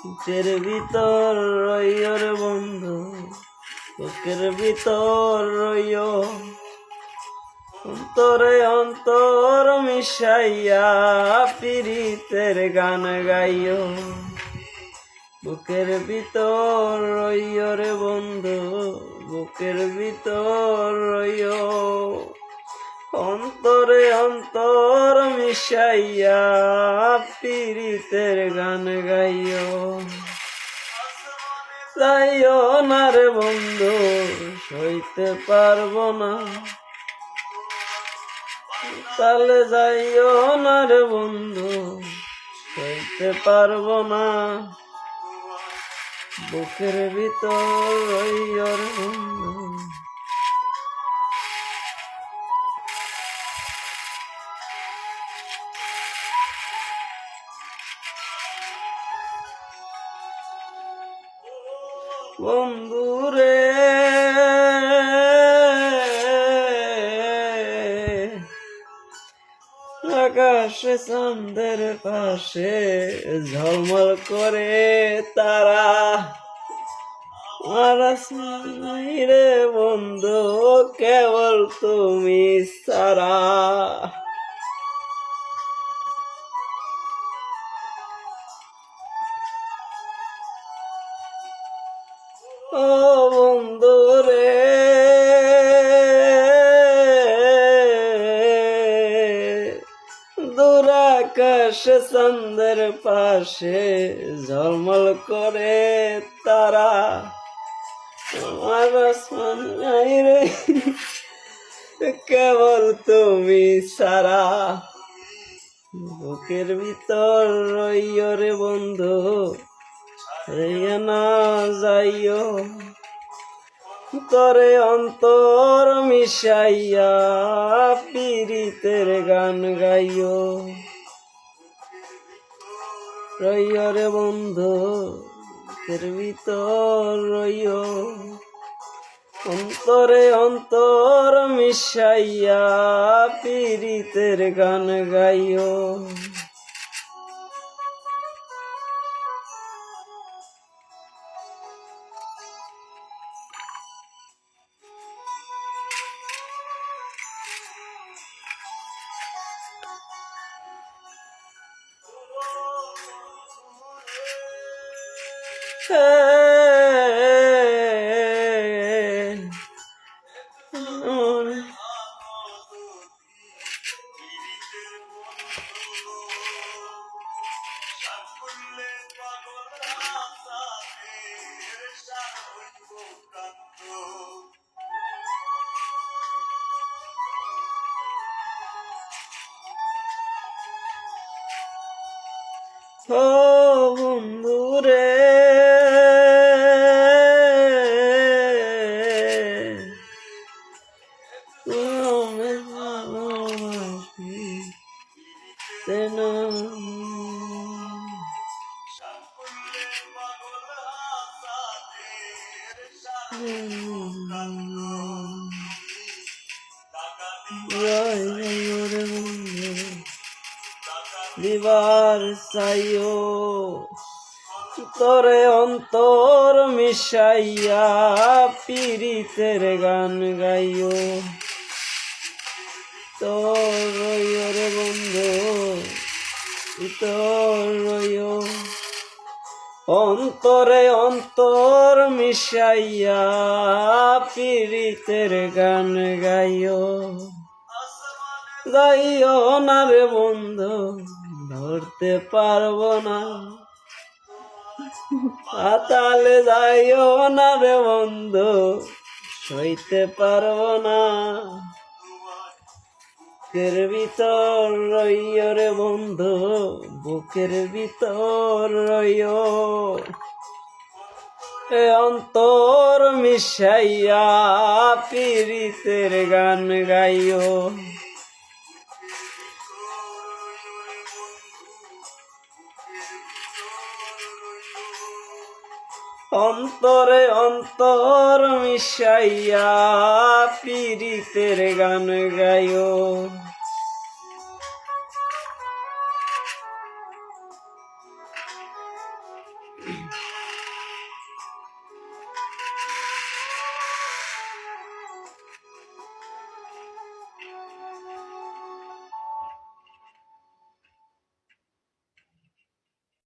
বুকের ভিতর রইও রে বন্ধু, বুকের ভিতর রইও, অন্তরে অন্তর মিশাইয়া পীড়িতের গান গাইও। বুকের ভিতর রইও রে বন্ধু, বুকের ভিতর রইও, অন্তরে অন্তর মিশাইয়া পীড়িতের গান গাইও। যাইও না রে বন্ধু, সইতে পারবো না, তাহলে যাইও না রে বন্ধু, সইতে পারবো না। বুকের ভিতর রইও রে বন্ধু। বন্ধুরে আকাশে চাঁদের পাশে ঝলমল করে তারা, আর নাই রে বন্ধু কেবল তুমি সারা। ও বন্ধু রে দূর আকাশে চাঁদের পাশে ঝলমল করে তারা, আমার আসমান নাই রে কেবল তুমি সারা। বুকের ভিতর রইও রে বন্ধু, রইয়া না যাইও, তরে অন্তর মিশাইয়া পীড়িতের গান গাইও। রইও রে বন্ধু, বুকের ভিতর রইও, অন্তরে অন্তর মিশাইয়া পীড়িতের গান গাইও। ও বন্ধু রে তুমি ভালোবাসি না, দিবার চাইও, তরে অন্তর মিশাইয়া পীড়িতের গান গাইও। তোর রইও রে বন্ধু, তোর রইও, অন্তরে অন্তর মিশাইয়া পীড়িতের গান গাইও। যাইও না রে বন্ধু, ধরতে পারবো না, পাতালে যাইও না রে বন্ধু, সইতে পারবো না। বুকের ভিতর রইও রে বন্ধু, বুকের ভিতর রইও, অন্তর মিশাইয়া পীড়িতের গান গাইও। অন্তরে অন্তর মিশাইয়া পীড়িতের গান গাইও।